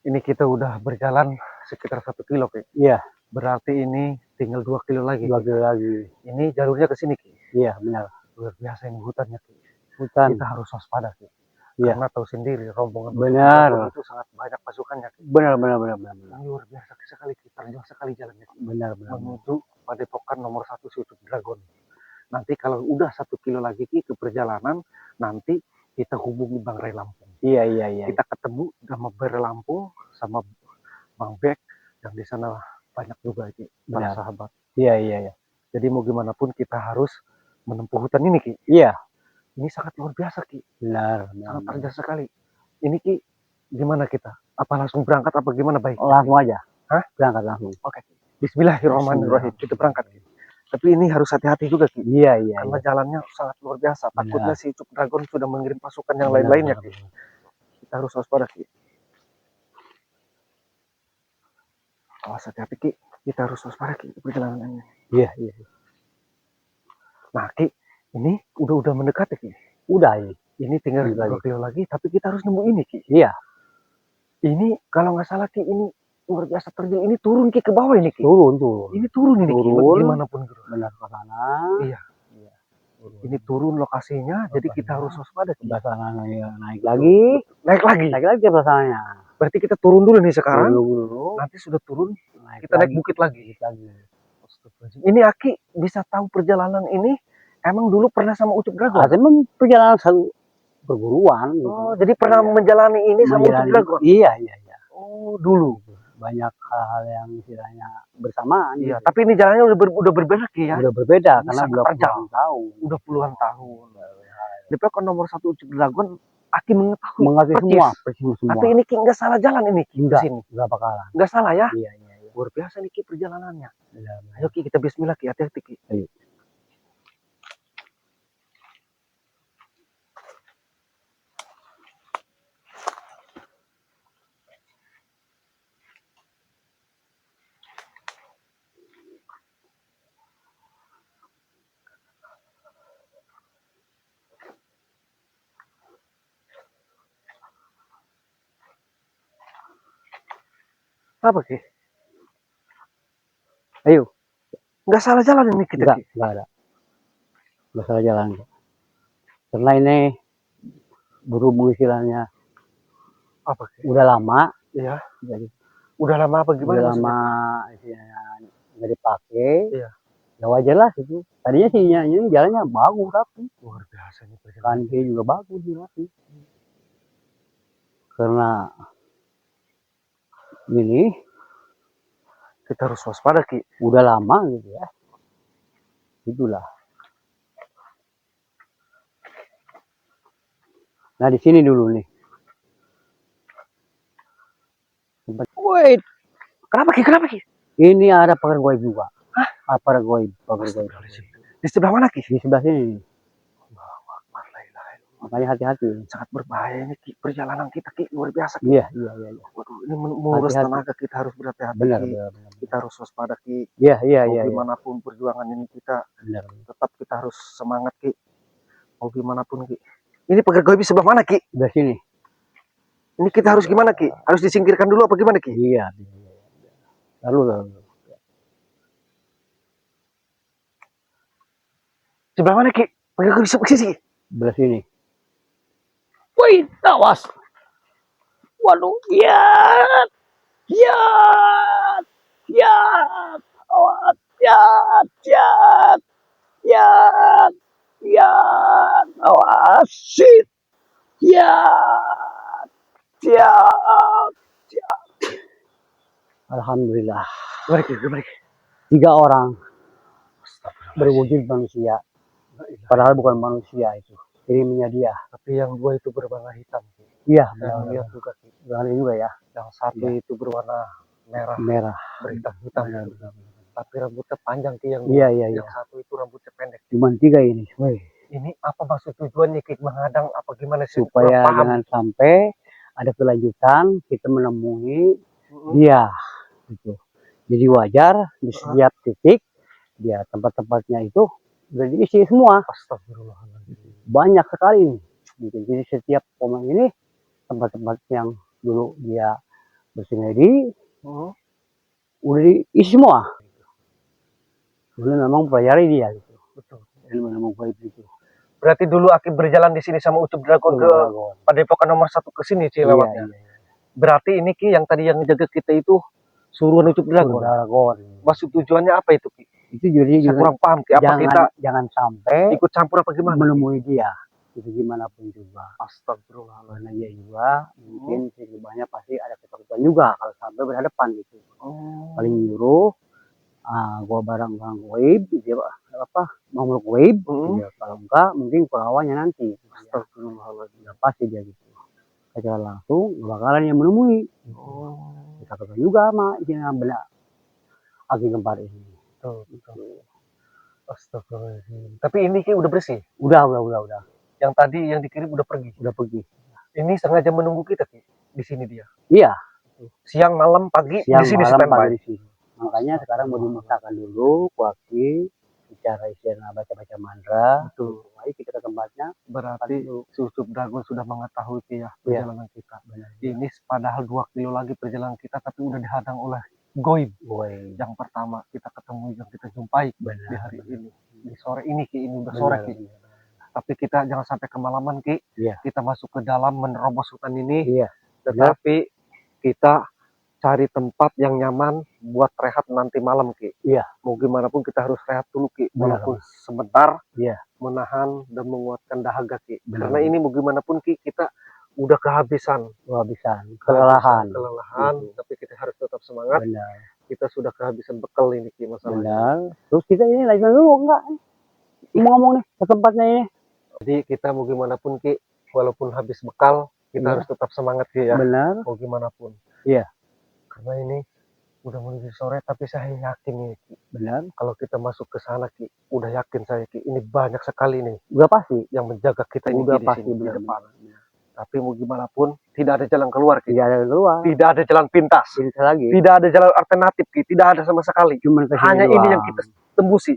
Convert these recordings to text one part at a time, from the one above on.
Ini kita udah berjalan sekitar 1 kilo, Ki. Iya. Berarti ini tinggal 2 kilo lagi. 2 kilo lagi. Ini jalurnya ke sini, Ki. Iya, benar. Luar biasa ini hutannya, Ki. Hutan. Kita harus waspada, Ki. Iya. Karena tahu sendiri rombongan benar itu sangat banyak pasukannya, Ki. Benar. Ini luar biasa sekali, Ki. Terjal sekali jalannya, Ki. Benar. Menuju padepokan nomor 1 Ucup Dragon. Nanti kalau udah 1 kilo lagi, Ki, ke perjalanan, nanti kita hubungi Bang Ray Lampung. Iya. Kita ketemu sama Ray Lampung sama Bang Bek yang di sana banyak juga, Ki, para sahabat. Iya. Jadi mau gimana pun kita harus menempuh hutan ini, Ki. Iya. Ini sangat luar biasa, Ki. Benar. Sangat terjal sekali. Ini, Ki, gimana kita? Apa langsung berangkat apa gimana baik? Langsung aja. Hah? Berangkat langsung. Oke. Bismillahirrahmanirrahim. Kita berangkat, Ki. Tapi ini harus hati-hati juga, Ki. Iya. Karena jalannya sangat luar biasa. Takutnya si Ucup Dragon sudah mengirim pasukan yang lain-lainnya, Ki. Kita harus waspada, Ki. Awas hati-hati, Ki. Kita harus waspada, Ki, perjalanannya. Iya. Nah, Ki, ini udah mendekat ya, Ki. Udah ini. Ini tinggal 2 kilo lagi, tapi kita harus nemu ini, Ki. Iya. Ini kalau nggak salah, Ki, ini luar biasa terjal. Ini turun, Ki, ke bawah ini, Ki. Turun. Ini turun ini, Ki. Gimana pun gitu. Benar ke sana. Iya. Ini turun lokasinya, jadi kita harus waspada, Ki. Sebelah sana naik lagi ke sebelah sananya. Berarti kita turun dulu nih sekarang. Dulu. Nanti sudah turun, kita naik bukit lagi. Ini Aki bisa tahu perjalanan ini emang dulu pernah sama Ucup Dragon? Memang perjalanan satu perguruan. Gitu. Oh, jadi pernah menjalani ini sama Ucup Dragon? Iya. Oh, dulu. Banyak hal-hal yang istilahnya bersamaan. Iya, gitu. Tapi ini jalannya udah berbeda, Ki, ya? Udah berbeda, ini karena udah puluhan tahun. Udah puluhan tahun. Di pokok nomor 1 Ucup Dragon, Aki mengetahui semua. Tapi ini Ki nggak salah jalan ini, Ki. Nggak bakalan. Nggak salah ya? Iya. Luar biasa nih, Ki, perjalanannya. Benar. Ayo, Ki, kita bismillah, Ki. Hati-hati, Ki. Ayo. Apa, Ki? Ayo. Nggak salah jalan ini kita, Ki? Nggak ada. Nggak salah jalan. Karena ini berhubung istilahnya apa, Ki? Udah lama. Iya. Jadi udah lama apa gimana? Udah lama istilahnya nggak dipakai. Iya. Ya wajar lah itu. Tadinya sih ini jalannya bagus tapi luar biasa nih perjalanan. Kan juga bagus sih. Karena ini kita harus waspada, Ki. Udah lama gitu ya. Itulah. Nah di sini dulu nih. Wait. Kenapa, Ki? Ini ada pagar goib juga. Hah? Pagar goib. Di sebelah mana, Ki? Di sebelah sini. Makanya hati-hati. Sangat berbahaya ini, Ki. Perjalanan kita, Ki, luar biasa, Ki. Iya. Waduh, ini menguras tenaga, kita harus berhati-hati. Benar. Kita harus waspada, Ki. Iya. Gimana pun perjuangan ini kita tetap kita harus semangat, Ki. Mau gimana pun, Ki. Ini pagar goib sebelah mana, Ki? Di sini. Ini kita harus gimana, Ki? Harus disingkirkan dulu apa gimana, Ki? Iya. Lalu. Sebelah mana, Ki? Pagar goib sebelah sini, Ki? Sebelah sini. Wih, awas. Waduh, ya. Awas, awas, shit. Alhamdulillah. Gimana, Ki? 3 orang berwujud manusia. Padahal bukan manusia itu. Kirimnya dia. Tapi yang 2 itu berwarna hitam. Iya. Yang lihat juga, Ki. Berwarna juga ya. Yang 1 itu berwarna merah. Berhitam. Tapi rambutnya panjang, Ki. Yang Iya. Yang 1 itu rambutnya pendek. Cuman 3 ini. Ini apa maksud tujuannya, Ki? Menghadang apa gimana sih? Supaya jangan sampai ada kelanjutan kita menemui dia. Gitu. Jadi wajar di setiap titik dia tempat-tempatnya itu udah diisi semua. Astagfirullahaladzim. Banyak sekali nih. Gitu. Jadi setiap komen ini tempat-tempat yang dulu dia bersinergi, Hmm. udah diisi semua. Dulu memang pelajari dia gitu. Betul. Ilmu gaib itu. Berarti dulu Aki berjalan di sini sama Ucup Dragon ke Dragon. Padepokan nomor 1 ke sini Ci Iya, lewatnya. iya. Berarti ini Ki yang tadi yang ngejaga kita itu suruhan Ucup Dragon. Dragon. Maksud tujuannya apa itu Ki? Itu jadi Saya kurang paham Ki. Apa kita jangan sampai ikut campur apa gimana? menemui dia. Itu gimana pun juga. Astagfirullahaladzim. Karena dia juga mungkin banyak pasti ada ketakutan juga kalau sampai berhadapan gitu. Paling nyuruh gua barang-barang gaib, dia apa makhluk gaib, dia kalau enggak mungkin perawannya nanti. Astagfirullahaladzim. Udah pasti dia gitu. Secara langsung nggak bakalan yang menemui. Ketakutan juga sama isinya benar Aki Gempar ini. Betul. Astagfirullahaladzim. Tapi ini Ki udah bersih. Udah. Yang tadi yang dikirim udah pergi. Udah pergi. Ini sengaja menunggu kita Ki. Di sini dia. Iya. Siang, malam, pagi Siang, di sini malam, standby. pagi di sini. Makanya sekarang mau dimusnahkan dulu, kuaki, bicara istilah baca-baca mantra. Betul. Ayo kita ke tempatnya. Berarti Ucup Dragon sudah mengetahui Ki ya perjalanan kita. Benar. Ini padahal 2 kilo lagi perjalanan kita, tapi udah dihadang oleh goib. Yang pertama kita ketemu, yang kita jumpai di hari ini. Di sore ini Ki, ini udah sore Ki. Tapi kita jangan sampai kemalaman Ki. Kita masuk ke dalam menerobos hutan ini. Tetapi kita cari tempat yang nyaman buat rehat nanti malam Ki. Mau gimana pun kita harus rehat dulu Ki. Walaupun sebentar menahan dan menguatkan dahaga Ki. Karena ini mau gimana pun Ki, kita udah kehabisan. Kelelahan. Tapi kita harus tetap semangat. Kita sudah kehabisan bekal ini Ki masalahnya. Terus kita ini lagi dulu enggak? Ngomong nih ke tempatnya ini. Jadi kita mau gimana pun Ki, walaupun habis bekal, kita harus tetap semangat Ki ya. Mau gimana pun. Karena ini udah menuju sore, tapi saya yakin nih Ki. Kalau kita masuk ke sana Ki, udah yakin saya Ki, ini banyak sekali nih. Udah pasti. Yang menjaga kita ini udah di pasti sini, di depan. Tapi mau gimana pun, tidak ada jalan keluar Ki. Tidak ada keluar. Tidak ada jalan pintas. Lagi. Tidak ada jalan alternatif Ki. Tidak ada sama sekali. Hanya ini yang kita tembusi.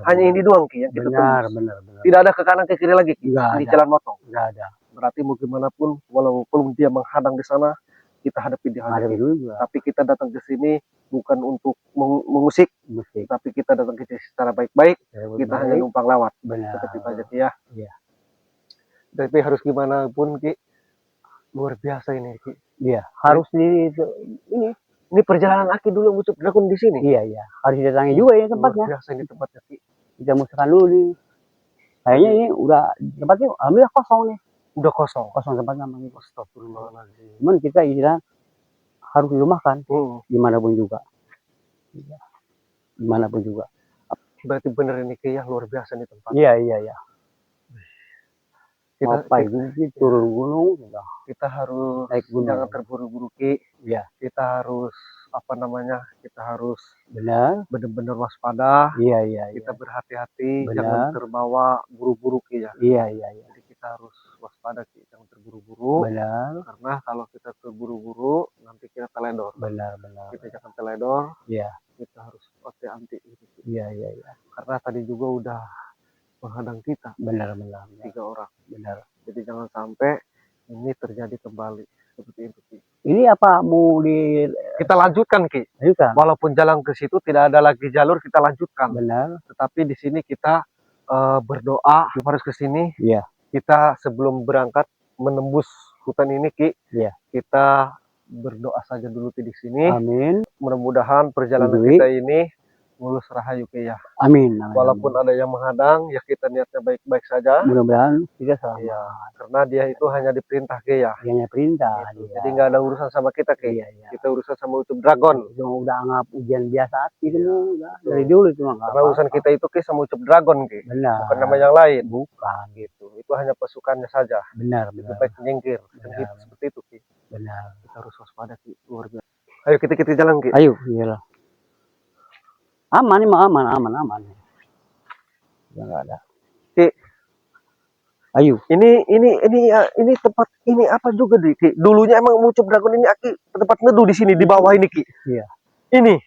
Hanya ini doang Ki yang kita tembus. Tidak ada ke kanan ke kiri lagi Ki. Di jalan motong. Nggak ada. Berarti mau gimana pun, walaupun dia menghadang di sana, kita hadapi dia. Tapi kita datang ke sini bukan untuk mengusik, tapi kita datang ke sini secara baik-baik. Kita hanya numpang lewat. Seperti itu aja Ki ya. Tapi harus gimana pun Ki, luar biasa ini Ki. Harus ini perjalanan Aki dulu Ucup Dragon di sini. Harus didatangi juga ya tempatnya. Luar biasa ini tempatnya Ki. Kita musnahkan dulu nih. Kayaknya ini udah tempatnya alhamdulillah kosong nih. Udah kosong tempatnya namanya. Astagfirullahaladzim. Cuman kita istilah harus dirumahkan. Dimanapun juga. Dimanapun juga. Berarti bener ini Ki ya, luar biasa nih tempat. Iya. Kita turun gunung, kita harus naik gunung. Jangan terburu-buru Ki. Kita harus kita harus benar-benar waspada. Kita berhati-hati, jangan terbawa buru-buru Ki ya. Jadi kita harus waspada Ki, jangan terburu-buru. Karena kalau kita terburu-buru nanti kita teledor. Kita jangan teledor. Kita harus hati-hati gitu. Karena tadi juga udah menghadang kita. 3 orang. Jadi jangan sampai ini terjadi kembali seperti itu Ki. Ini apa mau kita lanjutkan Ki. Walaupun jalan ke situ tidak ada lagi jalur, kita lanjutkan. Tetapi di sini kita berdoa harus ke sini. Kita sebelum berangkat menembus hutan ini Ki, kita berdoa saja dulu di sini. Amin. Mudah-mudahan perjalanan kita ini mulus rahayu Ki ya. Amin. Walaupun ada yang menghadang, ya kita niatnya baik-baik saja. Mudah-mudahan kita selamat. Karena dia itu hanya diperintah Ki ya. Hanya perintah. Jadi nggak ada urusan sama kita Ki. Kita urusan sama Ucup Dragon. Udah anggap ujian biasa itu udah dari dulu itu. Karena urusan kita itu Ki sama Ucup Dragon Ki. Bukan nama yang lain. Bukan gitu. Itu hanya pasukannya saja. Itu baik menyingkir. Seperti itu Ki. Kita harus waspada Ki. Luar biasa. Ayo kita jalan Ki. Ayo, iyalah. Aman. Enggak ada. Ki. Ayo. Ini tempat ini apa juga Ki? Dulunya emang Ucup Dragon ini Aki tempat neduh di sini di bawah ini Ki. Ini.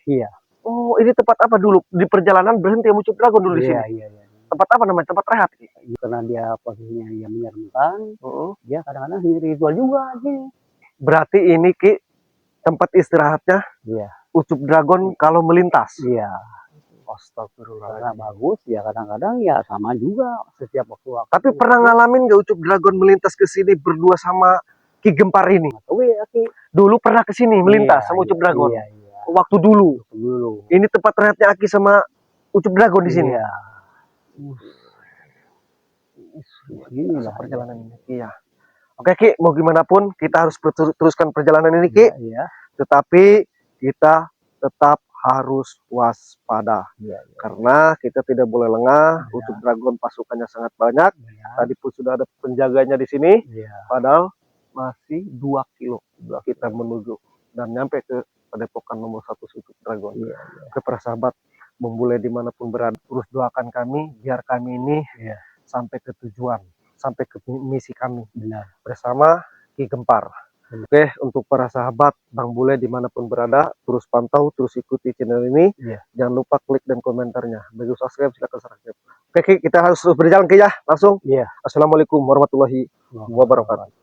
Oh, ini tempat apa dulu? Di perjalanan berhenti Ucup Dragon dulu di sini. Tempat apa namanya? Tempat rehat Ki. Karena dia posisinya dia menyeramkan. Dia kadang-kadang ritual juga sih. Berarti ini Ki tempat istirahatnya Iya. Ucup Dragon kalau melintas. Iya. Astagfirullah. Karena bagus ya, kadang-kadang ya sama juga setiap waktu. Tapi pernah ngalamin gak Ucup Dragon melintas ke sini berdua sama Ki Gempar ini? Dulu pernah ke sini melintas sama Ucup Dragon. Iya, iya. Waktu dulu. Dulu. Ini tempat rehatnya Aki sama Ucup Dragon di sini. Iya. Inilah Perjalanan ini. Iya. Oke Ki, mau gimana pun kita harus teruskan perjalanan ini Ki. Iya. Tetapi kita tetap harus waspada. Iya. Karena kita tidak boleh lengah. Iya. Ucup Dragon pasukannya sangat banyak. Iya. Tadi pun sudah ada penjaganya di sini. Iya. Padahal masih 2 kilo kita menuju dan nyampe ke Padepokan nomor 1 Ucup Dragon. Iya. Oke para sahabat, membule dimanapun berada, terus doakan kami biar kami ini sampai ke tujuan, sampai ke misi kami. Benar. Bersama Ki Gempar. Oke, untuk para sahabat Bang Bule dimanapun berada, terus pantau, terus ikuti channel ini. Jangan lupa klik dan komentarnya. Bagi subscribe, silakan subscribe. Oke, kita harus terus berjalan Ki ya, langsung. Iya. Assalamualaikum warahmatullahi wabarakatuh.